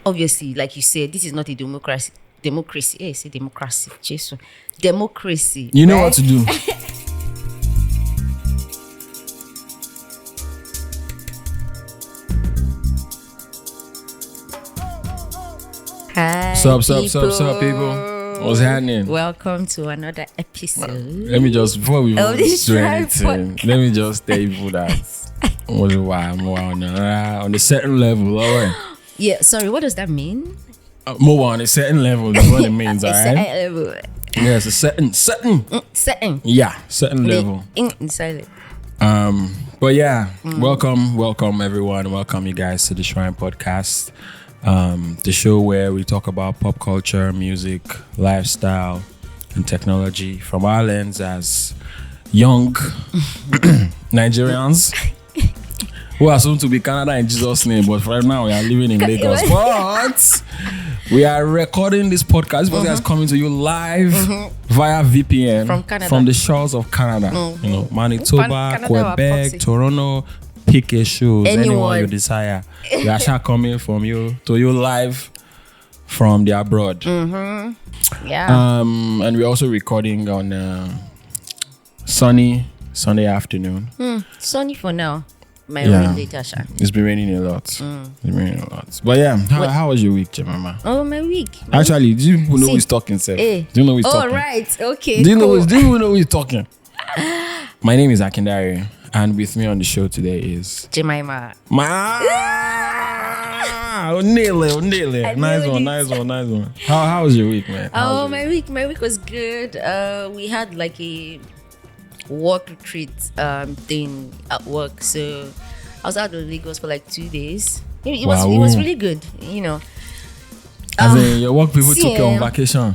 obviously, like you said, this is not a democracy. Democracy. Say democracy. Jesus. Democracy. You know right? what to do. Hi, Sup, people. What's happening? Welcome to another episode. Let me just, before we do anything, let me just tell you that I'm on a certain level, all right? Yeah, sorry, what does that mean? More on a certain level, that's what it means, all right? Certain level. Yes, a certain. Certain. Yeah, certain level. Silent. But yeah, welcome everyone. Welcome you guys to the Shrine Podcast. The show where we talk about pop culture, music, lifestyle, and technology from our lens as young Nigerians who are soon to be Canada in Jesus' name. But right now we are living in Lagos. But we are recording this podcast. This podcast is coming to you live via VPN from Canada, from the shores of Canada. You know, Manitoba, Quebec, Toronto. Pick a shoes, anyone you desire. We are actually coming from you to you live from the abroad. Yeah. And we're also recording on sunny Sunday afternoon. Sunny for now. Rain later, Sha. It's been raining a lot. It's been raining a lot. But yeah, how was your week, Jemima? Oh, my week. Actually, do you know who's talking, sir? Hey. Do you know who's talking? Oh, right. Okay. Do you know who's talking? My name is Akindari. And with me on the show today is Jemima. Nearly. Nice one. How was your week, man? My week was good. We had like a work retreat thing at work, so I was out of Lagos for like 2 days. It was really good, you know. As in your work people took you on vacation.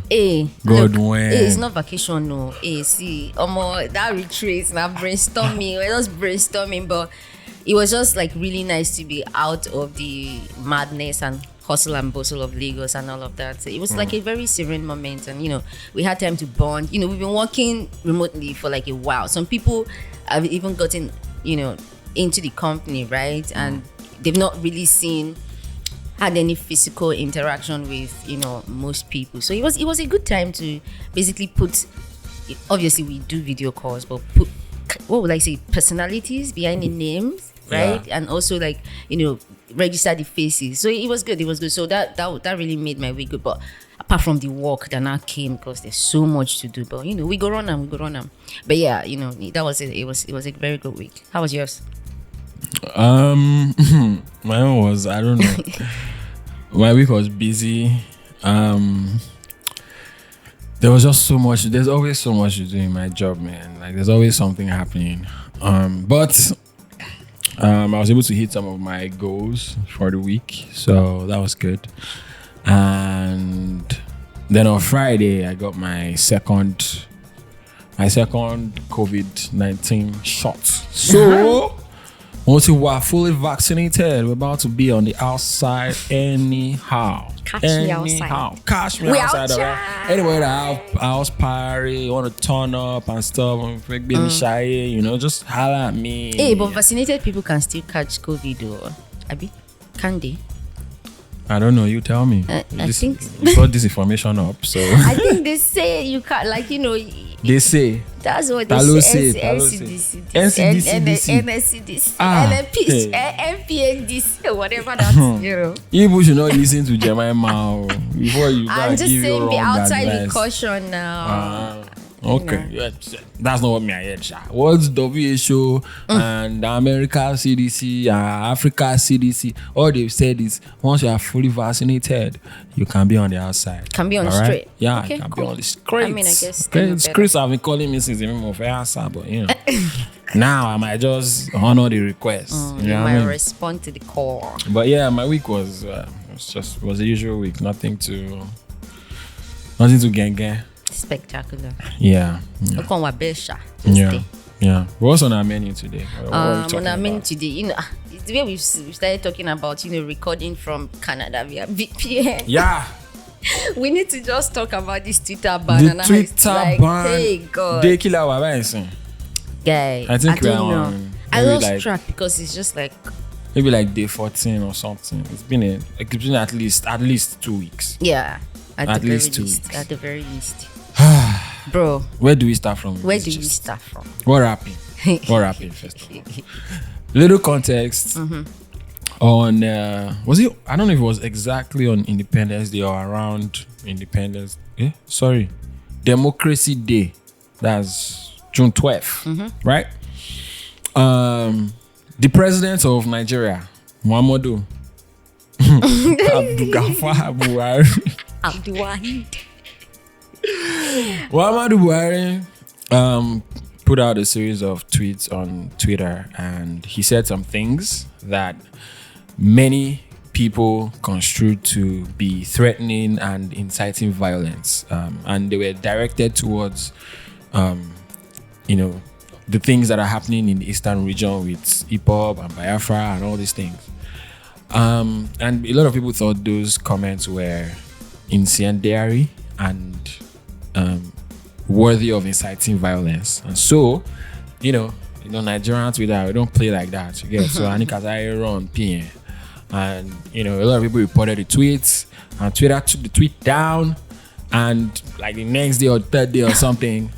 God, when it's not vacation, no. See, that retreat, now brainstorming, we're just brainstorming, but it was just like really nice to be out of the madness and hustle and bustle of Lagos and all of that. So it was like a very serene moment, and you know, we had time to bond. You know, we've been working remotely for like a while. Some people have even gotten, you know, into the company, right? And they've not really had any physical interaction with, you know, most people. So it was a good time to basically put, obviously we do video calls, but put, what would I say, personalities behind the names, right? Yeah. And also like, you know, register the faces. So it was good. So that really made my week good. But apart from the work that now came, because there's so much to do, but you know, we go run them. But yeah, you know, that was it. It was a very good week. How was yours? Mine was, I don't know. My week was busy. There was just so much. There's always so much to do in my job, man. Like there's always something happening. But I was able to hit some of my goals for the week, so that was good. And then on Friday, I got my second COVID-19 shot. So once we are fully vaccinated, we're about to be on the outside anyhow. Catch me outside. Anyway, the house party, want to turn up and stuff, and shy, you know, just holla at me. Hey, but vaccinated people can still catch COVID, or Abi? Can they? I don't know. You tell me. I think you brought this information up, so I think they say you can't, like, you know. They say that's what they say. NCDC, NPHDC, whatever that's, you know. You should not listen to Jemima before you. I'm just saying, be outside advice. with caution now. Okay, yeah, that's not what me I heard. What's WHO and the America CDC and Africa CDC? All they've said is once you are fully vaccinated, you can be on the outside. Can be on the street. Yeah, okay, you can cool. be on the street. I mean, I guess. Chris have been calling me since the moment of answer, but you know, now I might just honor the request. You know might respond to the call. But yeah, my week was was the usual week. Nothing to gang. Spectacular. Yeah. What's on our menu today? On our menu today, you know, it's the way we started talking about, you know, recording from Canada via VPN. Yeah. We need to just talk about this Twitter ban. The Twitter ban. Hey God. They kill our guy. I think I don't know. I lost track because it's just like maybe like day 14 or something. It's been at least 2 weeks. Yeah. At least 2 weeks. At the very least. Bro. Where do we start from? Where do we start from? What happened? What happened first of all? Little context on was it? I don't know if it was exactly on Independence Day or around Independence. Democracy Day. That's June 12th, right? The president of Nigeria, Muhammadu Abdul Ghaffar Buhari. Abdul Wahid. Muhammadu Buhari put out a series of tweets on Twitter, and he said some things that many people construed to be threatening and inciting violence, and they were directed towards the things that are happening in the eastern region with hip-hop and Biafra and all these things. And a lot of people thought those comments were incendiary and worthy of inciting violence. And so, Nigerian Twitter, we don't play like that. You get so Anika run PN. And a lot of people reported the tweets, and Twitter took the tweet down, and like the next day or third day or something,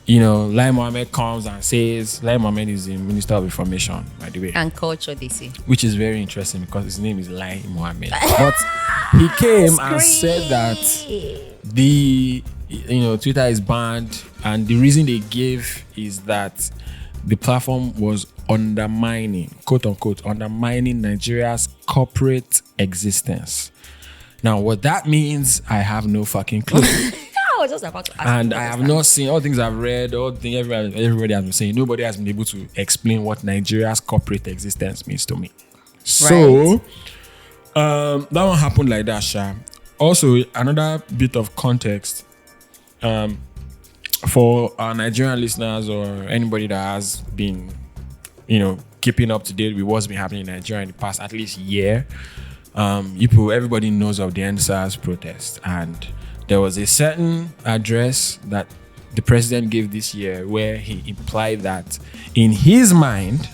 Lai Mohammed comes and says, Lai Mohammed is the Minister of Information, by the way. And culture, they say. Which is very interesting because his name is Lai Mohammed. But he came and said that Twitter is banned, and the reason they gave is that the platform was undermining, quote unquote, undermining Nigeria's corporate existence. Now, what that means, I have no fucking clue. I was just about to ask. And I have not seen all things I've read, everybody has been saying. Nobody has been able to explain what Nigeria's corporate existence means to me. So, that one happened like that, Sha. Also, another bit of context for our Nigerian listeners or anybody that has been, keeping up to date with what's been happening in Nigeria in the past at least year. Everybody knows of the NSAS protest, and there was a certain address that the president gave this year where he implied that in his mind,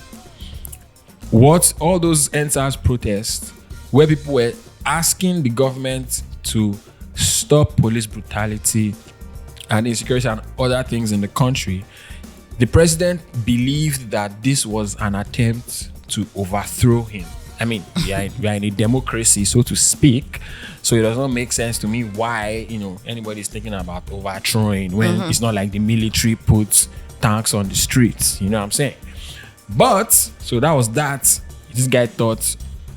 what all those NSAS protests, where people were asking the government to stop police brutality and insecurity and other things in the country, the president believed that this was an attempt to overthrow him. I mean, we are in a democracy, so to speak. So it does not make sense to me why, anybody is thinking about overthrowing when it's not like the military puts tanks on the streets. You know what I'm saying? But, so that was that. This guy thought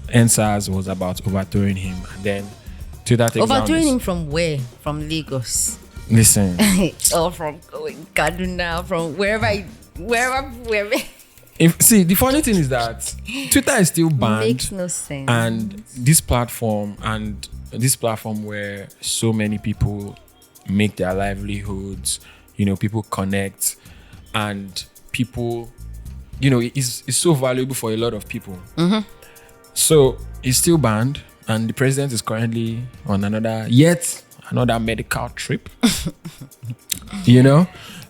NSAS was about overthrowing him. And then Twitter takes overthrowing him from where? From Lagos? Listen. Or from Kaduna, from wherever. The funny thing is that Twitter is still banned. Makes no sense. And this platform where so many people make their livelihoods, people connect, and people, it's so valuable for a lot of people. So it's still banned, and the president is currently on another medical trip.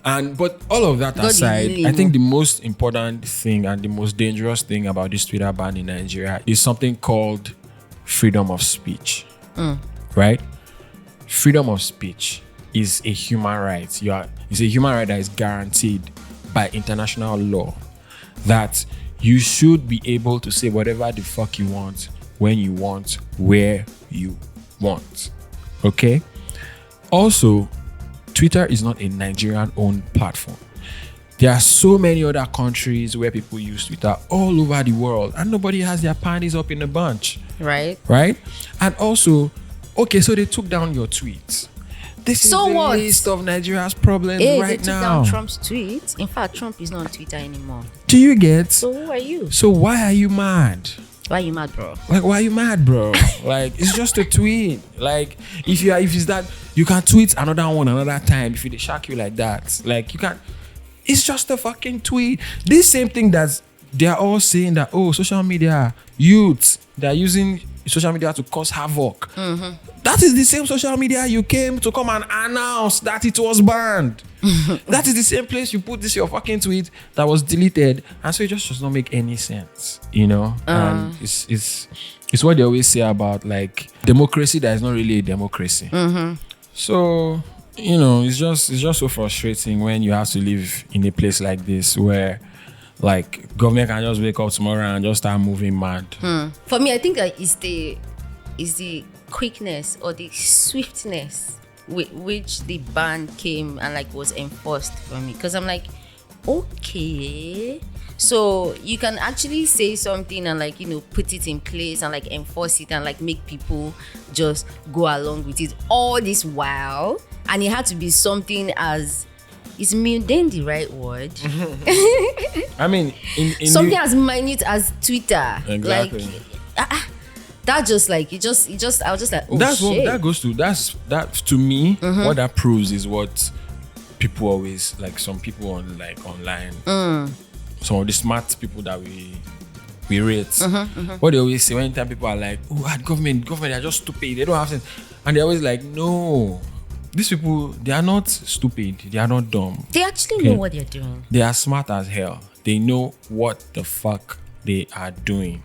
But all of that aside, I think the most important thing and the most dangerous thing about this Twitter ban in Nigeria is something called freedom of speech. Right? Freedom of speech is a human right. It's a human right that is guaranteed by international law, that you should be able to say whatever the fuck you want, when you want, where you want. Okay? Also, Twitter is not a Nigerian-owned platform. There are so many other countries where people use Twitter all over the world, and nobody has their panties up in a bunch. Right? And also, okay, so they took down your tweets. This is the list of Nigeria's problems right now. They took down Trump's tweets. In fact, Trump is not on Twitter anymore. Do you get? So who are you? So why are you mad? Why are you mad, bro? Why are you mad, bro? It's just a tweet. If it's that, you can tweet another one another time. If they shock you like that, you can't. It's just a fucking tweet. This same thing that they're all saying that, social media, youths, they're using social media to cause havoc. That is the same social media you came to come and announce that it was banned. That is the same place you put this your fucking tweet that was deleted, and so it just does not make any sense, you know. And it's what they always say about like democracy that is not really a democracy. So you know, it's just so frustrating when you have to live in a place like this where like government can just wake up tomorrow and just start moving mad. For me, I think that is the quickness or the swiftness with which the ban came and like was enforced for me, because I'm like, okay, so you can actually say something and like, you know, put it in place and like enforce it and like make people just go along with it all this while, and it had to be something as, is mundane the right word? I mean, in something as minute as Twitter. Exactly. Like that just like it just I was just like, oh, that's shit. what that goes to. That to me, what that proves is what people always like. Some people on like online, some of the smart people that we rate, what they always say anytime people are like, oh, government, they're just stupid. They don't have sense, and they're always like, no, these people, they are not stupid. They are not dumb. They actually know what they're doing. They are smart as hell. They know what the fuck they are doing.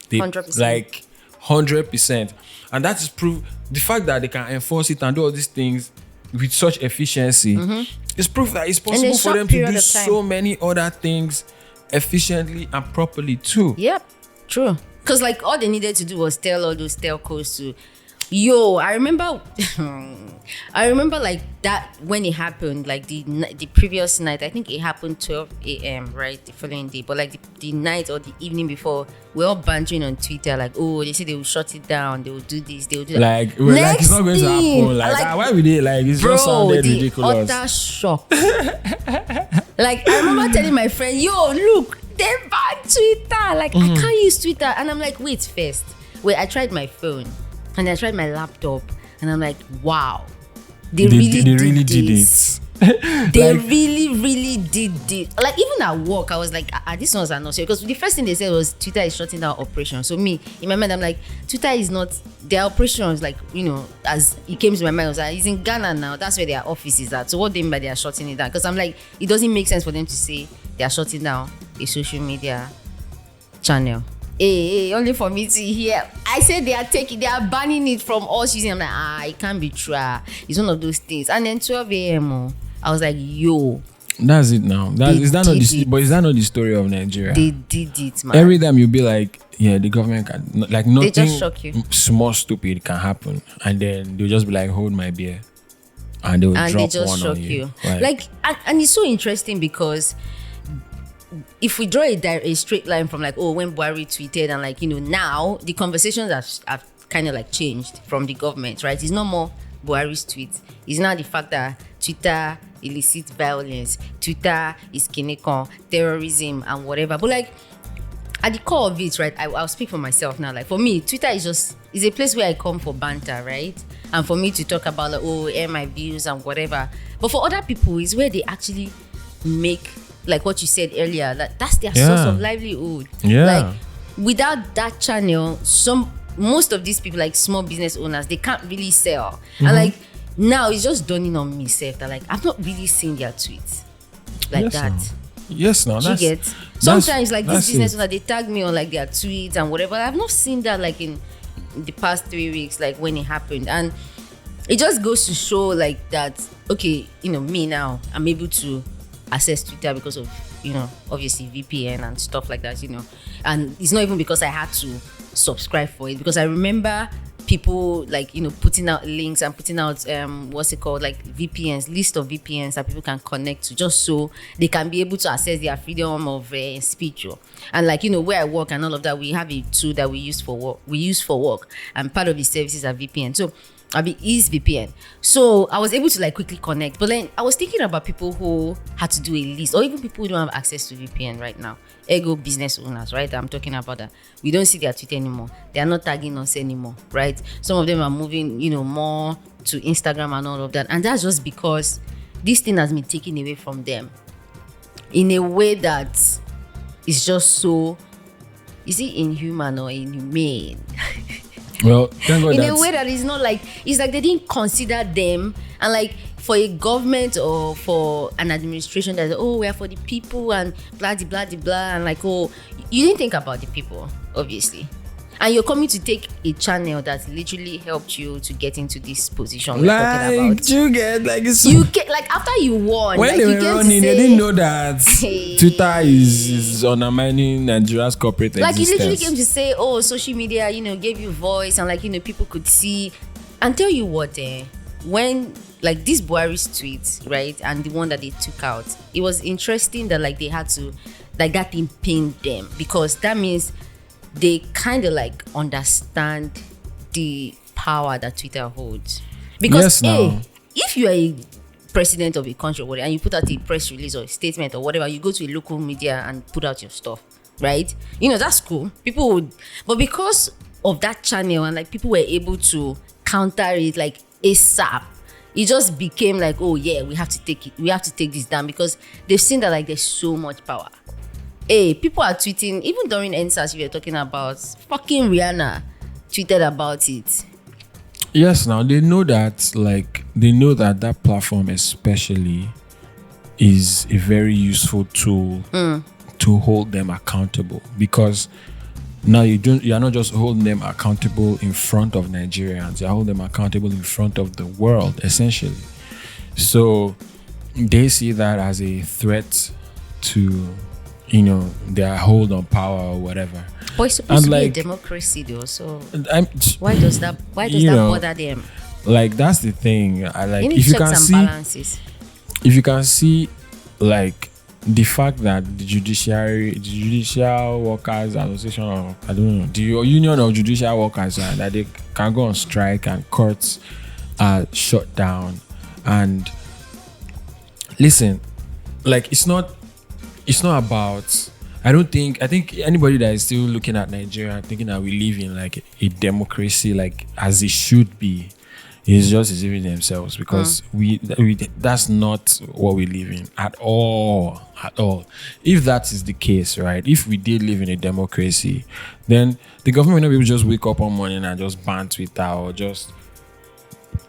They 100%. like 100%, and that is proof. The fact that they can enforce it and do all these things with such efficiency is proof that it's possible for them to do so many other things efficiently and properly too. Yep, true. Because like all they needed to do was tell all those telcos to, yo, I remember like that when it happened, like the previous night. I think it happened 12 a.m. right, the following day. But like the night or the evening before, we're all bantering on Twitter like, oh, they say they will shut it down, they will do this, they will do that. Like, like it's not going to happen. Like why would they? Like it's just sounded ridiculous. Utter shock. Like I remember telling my friend, yo, look, they banned Twitter. Like I can't use Twitter, and I'm like, wait, I tried my phone. And I tried my laptop, and I'm like, wow, they really did this. They like, really did it. Like even at work, I was like, this one's not serious, because the first thing they said was Twitter is shutting down operation. So me, in my mind, I'm like, Twitter is not their operations. Like, you know, as it came to my mind, I was like, it's in Ghana now. That's where their office is at. So what do they mean by they are shutting it down? Because I'm like, it doesn't make sense for them to say they are shutting down a social media channel. Hey, only for me to hear. I said they are banning it from us using. I'm like, it can't be true. It's one of those things. And then 12 a.m. I was like, yo. That's it now. Is that not the story of Nigeria? They did it, man. Every time you'll be like, yeah, the government can, like nothing. They just shock you. Small stupid can happen, and then they'll just be like, hold my beer, and they will drop they just one shock on you. Like and it's so interesting because if we draw a straight line from like, oh, when Buhari tweeted and like, you know, now the conversations have kind of like changed from the government, right? It's not more Buhari's tweets. It's now the fact that Twitter elicits violence, Twitter is kinekon, terrorism and whatever. But like at the core of it, right, I'll speak for myself now. Like for me, Twitter is a place where I come for banter, right? And for me to talk about like, oh, air my views and whatever. But for other people, it's where they actually make, like what you said earlier, that's their source of livelihood. Like without that channel, most of these people, like small business owners, they can't really sell. And like now it's just dawning on me, Seth, that like I've not really seen their tweets like that. Yes, no. You get sometimes like this business owner, they tag me on like their tweets and whatever. I've not seen that like in the past 3 weeks, like when it happened. And it just goes to show like that, okay, you know, me now, I'm able to access Twitter because of, you know, obviously VPN and stuff like that, you know. And it's not even because I had to subscribe for it, because I remember people like, you know, putting out links and putting out what's it called, like VPNs, list of VPNs that people can connect to, just so they can be able to access their freedom of speech. And like, you know, where I work and all of that, we have a tool that we use for work, and part of the services are VPN. So is VPN. So I was able to like quickly connect. But then I was thinking about people who had to do a list, or even people who don't have access to VPN right now. Ego business owners, right? I'm talking about that. We don't see their tweet anymore. They are not tagging us anymore, right? Some of them are moving, you know, more to Instagram and all of that. And that's just because this thing has been taken away from them in a way that is just so, is it inhuman or inhumane? Well, thank God in a way that is not like, it's like they didn't consider them. And like for a government or for an administration that, oh, we are for the people and blah de blah de blah, and like, oh, you didn't think about the people, obviously. And you're coming to take a channel that literally helped you to get into this position we're talking about. You get like it's you get like after you won. When like, they you were running, they didn't know that Hey. Twitter is undermining Nigeria's corporate like existence. you literally came to say, oh, social media, gave you voice, and like people could see. And tell you what, when like this Buhari's tweet, right, and the one that they took out, it was interesting that like they had to, like that thing pained them, because that means they kind of like understand the power that Twitter holds. Because if you are a president of a country or whatever, and you put out a press release or a statement or whatever, you go to a local media and put out your stuff, right? That's cool. People would, but because of that channel and like people were able to counter it like ASAP, it just became like, oh yeah, we have to take this down, because they've seen that like there's so much power. People are tweeting, even during NSAS we were talking about, fucking Rihanna tweeted about it. Yes, now they know that that platform especially is a very useful tool to hold them accountable, because now you're not just holding them accountable in front of Nigerians, you're holding them accountable in front of the world, essentially. So they see that as a threat to their hold on power or whatever. But it's supposed to be a democracy though, so why does that bother them? Like that's the thing. If you can see like the fact that the Judicial Workers Association, or I don't know, the Union of Judicial Workers, that they can go on strike and courts are shut down. And listen, like it's not about, I think anybody that is still looking at Nigeria thinking that we live in like a democracy, like as it should be, is just deceiving themselves, because we that's not what we live in at all. If that is the case, right, if we did live in a democracy, then the government will not be able to just wake up one morning and just ban Twitter, or just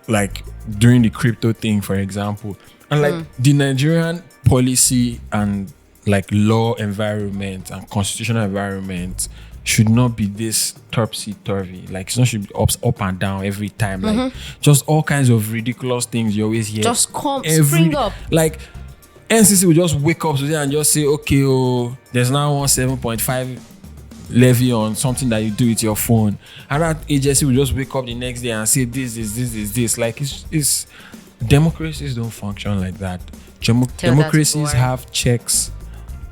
like during the crypto thing, for example. And like the Nigerian policy and like law environment and constitutional environment should not be this topsy-turvy. Like it's not should be up and down every time. Like just all kinds of ridiculous things you always hear. Just spring up. Like NCC will just wake up today and just say, okay, there's now 7.5 levy on something that you do with your phone. And that agency will just wake up the next day and say this. Like it's democracies don't function like that. Democracies have checks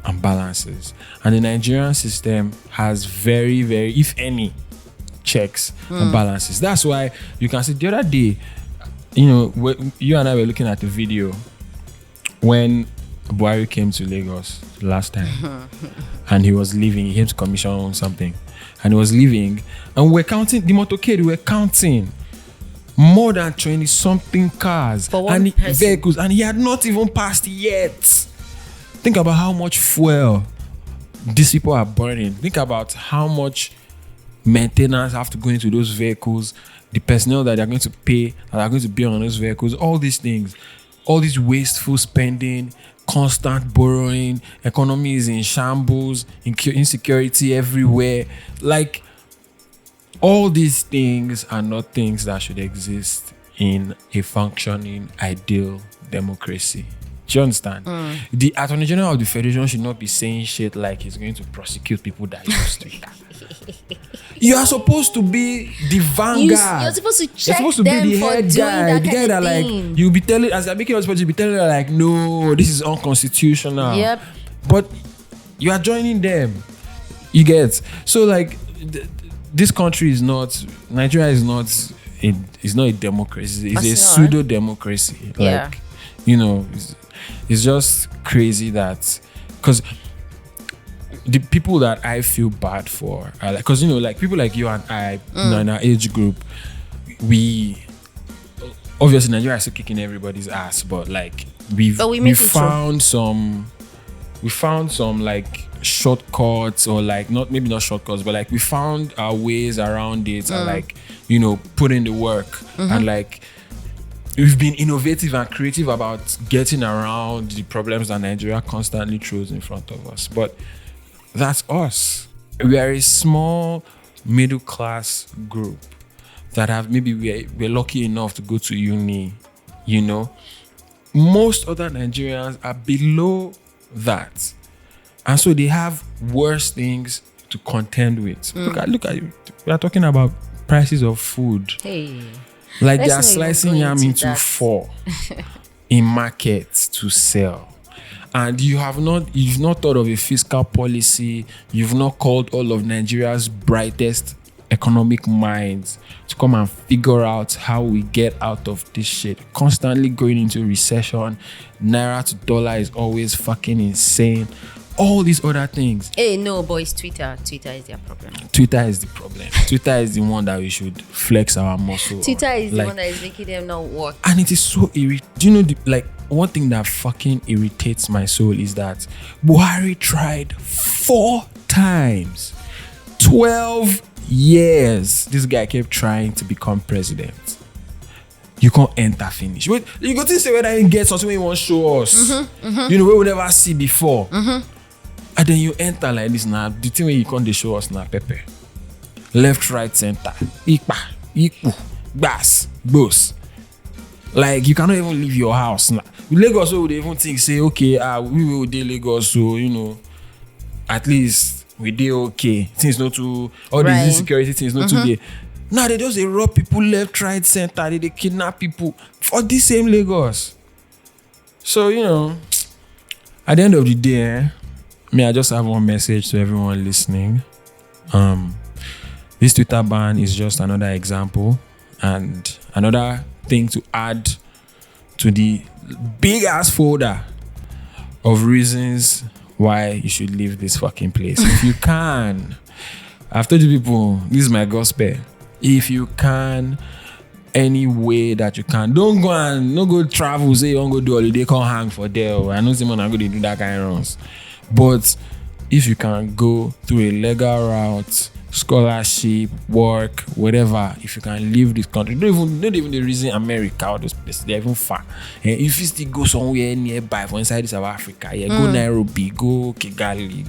and balances, and the Nigerian system has very, very, if any, checks and balances. That's why you can see the other day, you and I were looking at the video when Buhari came to Lagos last time and he was leaving. He came to commission on something and he was leaving, and we're counting the motorcade. We were counting more than 20 something cars and vehicles, and he had not even passed yet. Think about how much fuel these people are burning. Think about how much maintenance have to go into those vehicles, the personnel that they're going to pay, that are going to be on those vehicles, all these things, all this wasteful spending, constant borrowing, economy is in shambles, insecurity everywhere. Like, all these things are not things that should exist in a functioning, ideal democracy. Do you understand? The Attorney General of the Federation should not be saying shit like he's going to prosecute people that use Twitter. You are supposed to be the vanguard. You're supposed to check them for doing that the guy that like you'll be telling, as I'm making us, you'll be telling her like, no, this is unconstitutional. Yep. But you are joining them. You get, so like this country is not, Nigeria is not a democracy. It's a pseudo democracy. Yeah. Like, it's just crazy that, because the people that I feel bad for are like, because like people like you and I, in our age group, we obviously Nigeria is still kicking everybody's ass, but like we found some like shortcuts, or like maybe not shortcuts, but like we found our ways around it, and like put in the work, and like we've been innovative and creative about getting around the problems that Nigeria constantly throws in front of us. But that's us. We are a small middle class group that have maybe we're lucky enough to go to uni, you know. Most other Nigerians are below that. And so they have worse things to contend with. Look at you. We are talking about prices of food. Hey. Like they are slicing yam into 4 in markets to sell. And you've not thought of a fiscal policy. You've not called all of Nigeria's brightest economic minds to come and figure out how we get out of this shit. Constantly going into recession. Naira to dollar is always fucking insane. All these other things. Hey, no, boys, Twitter is their problem. Twitter is the problem. Twitter is the one that we should flex our muscle. Twitter is the one that is making them not work. And it is so irritating. Do you know, one thing that fucking irritates my soul is that Buhari tried 4 times. 12 years. This guy kept trying to become president. You can't enter finish. Wait, you got to say whether he gets something you want to show us. You know, we will never see before. And then you enter like this now. The thing where you can't show us now, Pepe. Left, right, center. Ikpa, Iku, Bas, Bos. Like, you cannot even leave your house now. Lagos would even think, say, okay, we will do Lagos, so, you know, at least we did okay. Things not too, all these insecurity things not too there. Now they just rob people left, right, center. They kidnap people for this same Lagos. So, you know, at the end of the day, I just have one message to everyone listening. This Twitter ban is just another example and another thing to add to the big ass folder of reasons why you should leave this fucking place. If you can, I've told you people, this is my gospel. If you can, any way that you can, don't go travel, say you want to go do holiday, can't hang for there. I know someone are going to do that kind of runs. But if you can go through a legal route, scholarship, work, whatever, if you can leave this country, not even the reason America or those places, they're even far. And if you still go somewhere nearby for inside South Africa, go Nairobi, go Kigali,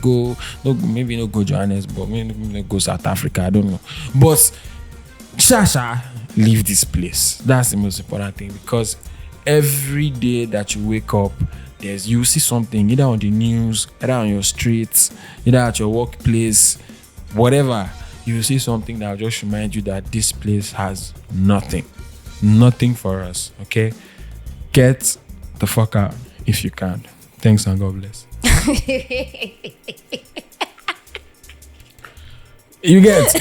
maybe not go Johannesburg, maybe not go South Africa, I don't know. But leave this place. That's the most important thing, because every day that you wake up, you see something either on the news, either on your streets, either at your workplace, whatever. You see something that will just remind you that this place has nothing for us. Okay, get the fuck out if you can. Thanks and God bless. You get?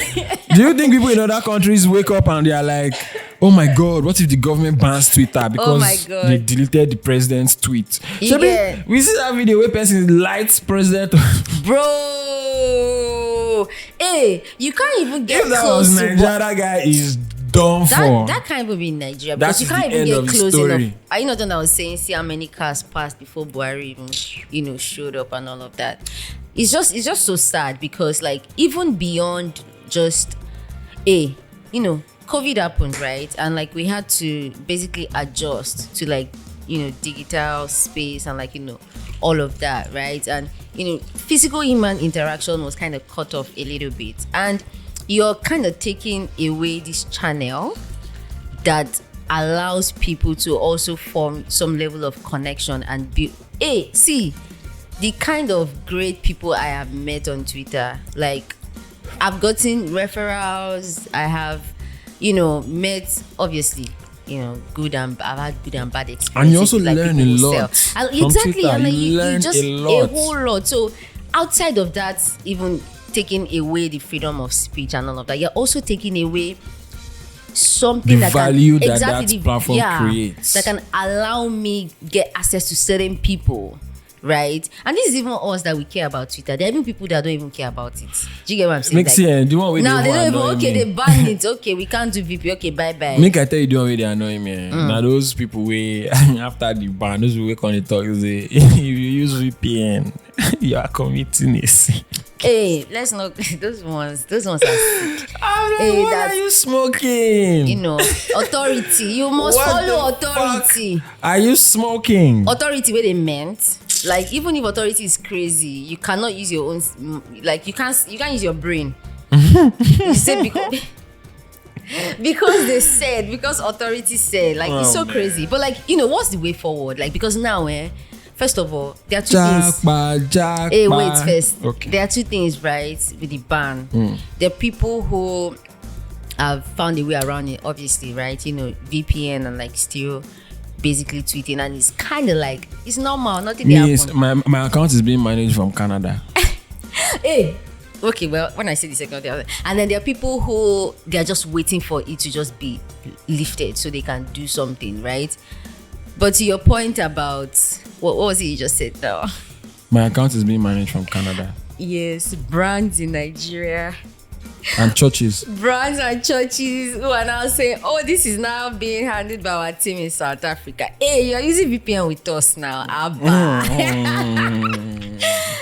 Do you think people in other countries wake up and they are like, oh my God, what if the government bans Twitter because they deleted the president's tweet? We see that video where person lights president. Bro, hey, you can't even get if that close was Nigeria, that guy is done for. That can't even be in Nigeria, because you can't even get close enough. Are you not done? I was saying, see how many cars passed before Buhari even, showed up and all of that. It's just so sad, because like even beyond just COVID happened, right? And like we had to basically adjust to like, digital space and like, all of that, right? And physical human interaction was kind of cut off a little bit, and you're kind of taking away this channel that allows people to also form some level of connection and build. See the kind of great people I have met on Twitter. Like, I've gotten referrals. I have, met, obviously, good and I've had good and bad experiences. And you also learn a lot. Exactly, Twitter, and like you learn just a whole lot. So outside of that, even taking away the freedom of speech and all of that, you're also taking away something the value that platform creates, that can allow me get access to certain people. Right, and this is even us that we care about Twitter. There are even people that don't even care about it. Do you get what I'm saying? Make sense. Do you want with now they don't even they ban it. Okay, we can't do VP. Okay, bye. Make I tell you, the one way they annoy me. Now those people after the ban, those people on the talk say if you use VPN, you are committing a sin. Hey, let's not. Those ones are sick. Hey, what are you smoking? You know, authority. You must follow authority. Are you smoking? Authority, where they meant. Like, even if authority is crazy, you cannot use your own. Like, you can't use your brain. You say because they said, because authority said, like, it's so crazy. But like, you know, what's the way forward? Like, because now, first of all, there are two things. Hey, wait first. Okay. There are two things, right, with the ban. There are people who have found a way around it, obviously, right? You know, VPN and like still basically tweeting, and it's kind of like it's normal. Nothing yes, happen. my account is being managed from Canada. Hey. Okay, well, when I say the second thing, and then there are people who they are just waiting for it to just be lifted so they can do something, right? But to your point about what was it you just said now? My account is being managed from Canada. Yes, brands in Nigeria. And churches. Brands and churches who are now saying, oh, this is now being handled by our team in South Africa. Hey, you're using VPN with us now.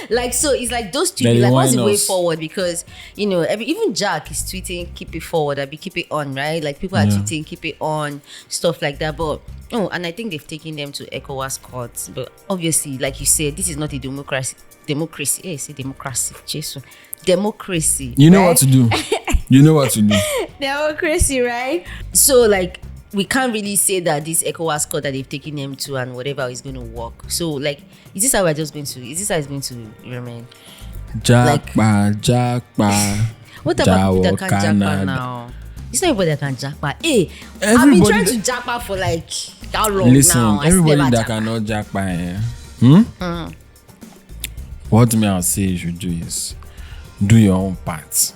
Like, so it's like those two, like, what's the way forward? Because, you know, even Jack is tweeting, keep it forward, keep it on, right? Like, people are tweeting, keep it on, stuff like that. But, and I think they've taken them to ECOWAS courts. But obviously, like you said, this is not a democracy. Hey, say democracy. Jesus. Democracy. You know right? What to do. You know what to do. Democracy, right? So, like, we can't really say that this ECOWAS court that they've taken them to and whatever is going to work. So, like, is this how it's going to remain? Jackpa. What about people that can't jackpa now? It's not everybody that can jackpa. Hey, I've been trying to jackpa for like how long now? Listen, everybody that cannot jackpa, what me I'll say you should do is do your own part.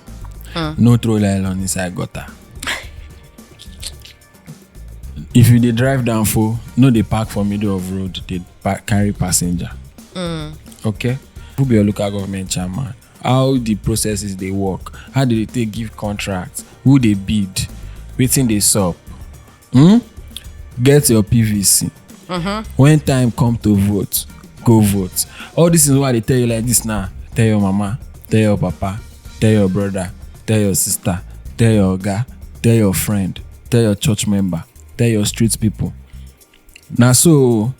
No throw nylon inside gutter. If you dey drive down for, no dey park for middle of road, they carry passenger. Okay? Who be your local government chairman? How the processes they work? How do they take give contracts? Who they bid? Wetin they sup? Get your PVC. When time come to vote, go vote. All this is why they tell you like this now. Tell your mama, tell your papa, tell your brother, tell your sister, tell your oga, tell your friend, tell your church member, tell your street people. Now so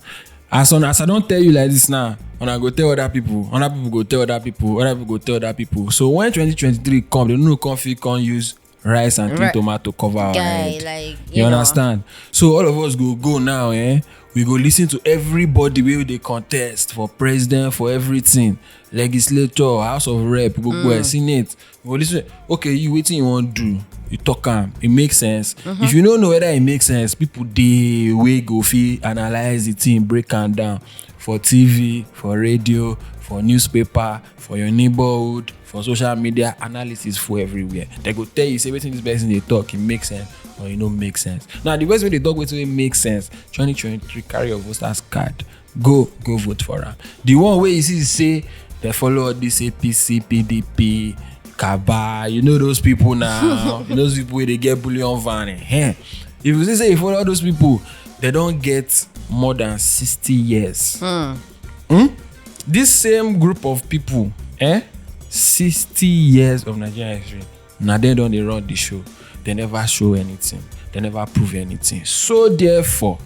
as I don't tell you like this now, when I go tell other people go tell other people, other people go tell other people. So when 2023 come, they no coffee can use rice and clean tomato cover our head. Like, you understand? So all of us go now, we go listen to everybody where they contest for president, for everything, legislature, house of rep, go senate. We go listen. Okay, you waiting, you want to do? You talk it makes sense. If you don't know whether it makes sense, people they way go feel analyze the thing, break them down for TV, for radio, for newspaper, for your neighborhood, for social media, analysis for everywhere. They go tell you, say, waiting this person they talk, it makes sense or it don't make sense. Now, the best way they talk, waiting it makes sense. 2023, carry your voter's card. Go vote for her. The one way you see say they follow this APC, PDP, Kaba, you know those people now. You know those people where they get bullion van. If you say you follow those people, they don't get more than 60 years. This same group of people, 60 years of Nigerian history. Now they don't run the show. They never show anything. They never prove anything. So therefore,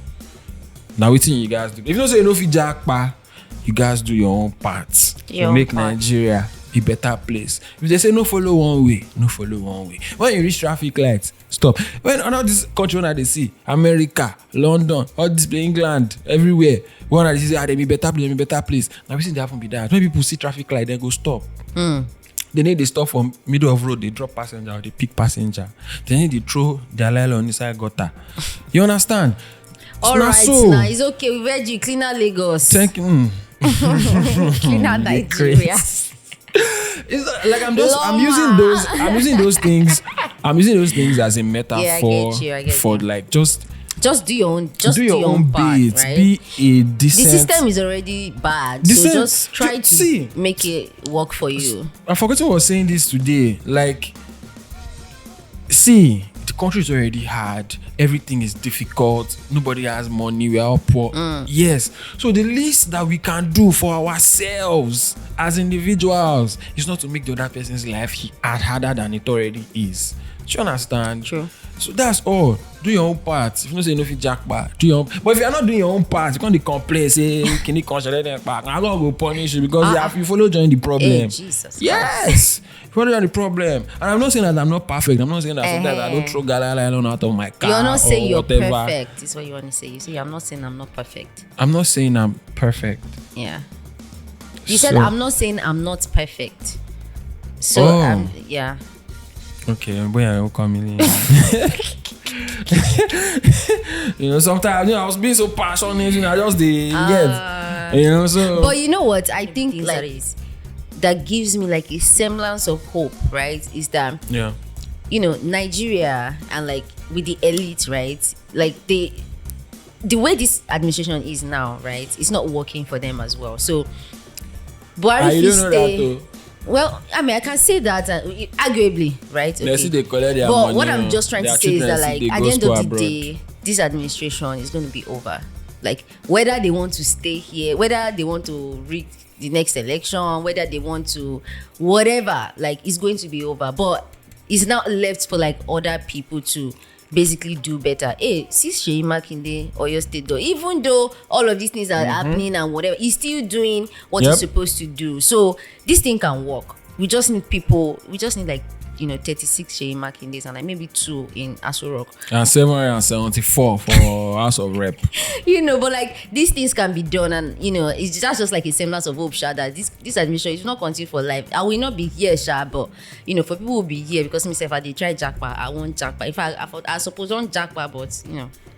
now what you guys do? If you don't say you know fi jackpa, you guys do your own part to make Nigeria a better place. If they say no follow one way, no follow one way. When you reach traffic lights, stop. When all this country that they see, America, London, all this England, everywhere, when they say they be better place. Now we see they happen be that. When people see traffic light, they go stop. They need to stop from middle of road, they drop passenger or they pick passenger. They need to throw their nylon inside gutter. You understand? All right, so, now it's okay. We read you cleaner Lagos. Thank you. Cleaner Nigeria. It's like I'm using those things as a metaphor I get you. for like just do your own part, bit, right? Be a decent. The system is already bad, so just try to make it work for you. I forgot who was saying this today. Like, see, the country is already hard. Everything is difficult. Nobody has money. We are all poor. Yes. So the least that we can do for ourselves as individuals is not to make the other person's life harder than it already is. Do you understand? True. So that's all. Do your own part. If you don't say no fit jackpot, do your own. But if you're not doing your own part, you can't complain, say, can you consider them back? I'm gonna go punish you because you follow join the problem. Hey, Jesus. Yes. You follow join the problem. And I'm not saying that I'm not perfect. I'm not saying that sometimes I don't throw galala out of my car. You're not saying you're whatever. perfect, is what you want to say. You say, I'm not saying I'm not perfect. I'm not saying I'm perfect. Yeah. You said, I'm not saying I'm not perfect. So, yeah. Okay, boy, I will come in. Sometimes I was being so passionate, I just get, so. But you know what? I think that gives me like a semblance of hope, right? Is that Nigeria and like with the elite, right? Like the way this administration is now, right? It's not working for them as well. So, Buhari you don't know that though. Well, I mean, I can say that arguably, right? Okay. They collect their but money, what I'm just trying to say is that, like, at the end of the day, this administration is going to be over. Like, whether they want to stay here, whether they want to read the next election, whether they want to whatever, like, it's going to be over. But it's now left for like other people to basically do better. Hey, see Seyi Makinde or your state though, even though all of these things are happening and whatever, he's still doing what he's supposed to do. So this thing can work. We just need people. We just need like 36 Seyi Makindes and like maybe 2 in Aso Rock. And 774 for House of Rep. But like these things can be done, and it's just like a semblance of hope, Sha, that this administration is not continue for life. I will not be here, Sha, but for people who will be here, because myself I did try jackpot, I won't jackpot. If I suppose on jackpot, but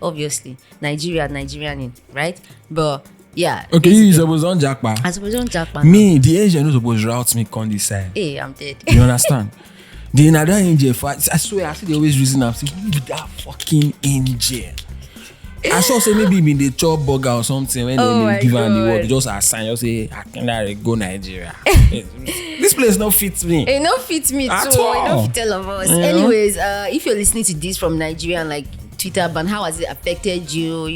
obviously Nigerian, right? But yeah. Okay, you suppose on jackpot. I suppose on jackpot. Me, the Asian who supposed route me on this side. Hey, I'm dead. You understand? The another angel fight. I swear, I see they always reason I'm saying, who be that fucking angel? I saw say maybe in the chop burger or something when they give her the word, just assign, you say, I can go Nigeria. This place not fits me. It not fits me too. It not fit all of us. Anyways, if you're listening to this from Nigeria and like Twitter ban, how has it affected you?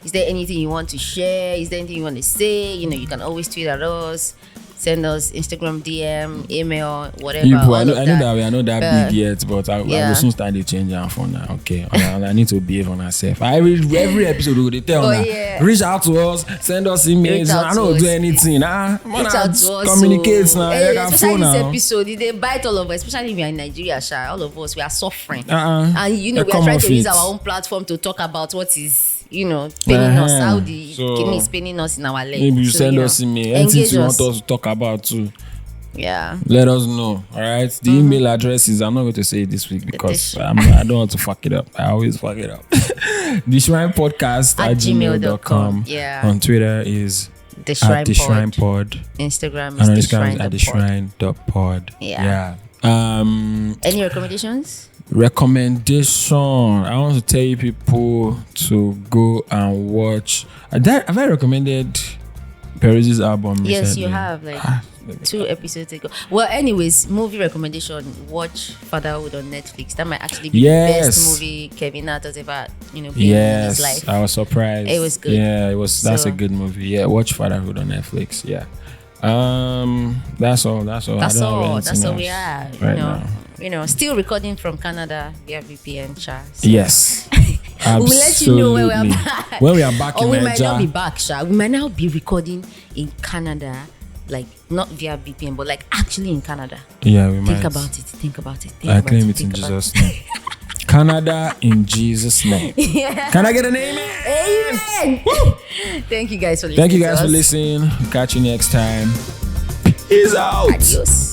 Is there anything you want to share? Is there anything you want to say? You can always tweet at us. Send us Instagram DM, email, whatever. I know that we are not that big yet, but I will soon start to change our phone now. Okay, I need to behave on myself. Every episode they tell reach out to us, send us emails. I don't do anything. Reach out to us. Communicate now. Especially this episode, they bite all of us. Especially if we are in Nigeria, all of us we are suffering, and we are trying to use our own platform to talk about what is. Paining us, how the kidney is paining us in our legs. Maybe you send us email. Anything you want us to talk about too. Yeah. Let us know. All right. The email address is, I'm not going to say it this week because I don't want to fuck it up. I always fuck it up. The Shrine Podcast at gmail.com. Yeah. On Twitter is The Shrine Pod. Instagram is The Shrine.pod. Yeah. Any recommendations? Recommendation. I want to tell you people to go and watch. Have I recommended Peruzzi's album recently? Yes, you have. Like 2 episodes ago. Well, anyways, movie recommendation. Watch Fatherhood on Netflix. That might actually be the best movie Kevin Hart has ever, been in his life. I was surprised. It was good. Yeah, it was. That's a good movie. Yeah, watch Fatherhood on Netflix. Yeah. That's all. That's all we have. Right now. Still recording from Canada via VPN, Sha. So. Yes. We'll let you know when we are back. When we are back or we might not be back, Sha. We might now be recording in Canada, like not via VPN, but like actually in Canada. Yeah, we might. Think about it. I claim it in Jesus' name. Canada in Jesus' name. Yeah. Can I get an amen? Amen. Thank you guys for listening. Thank you guys for listening. Catch you next time. Peace out. Adios.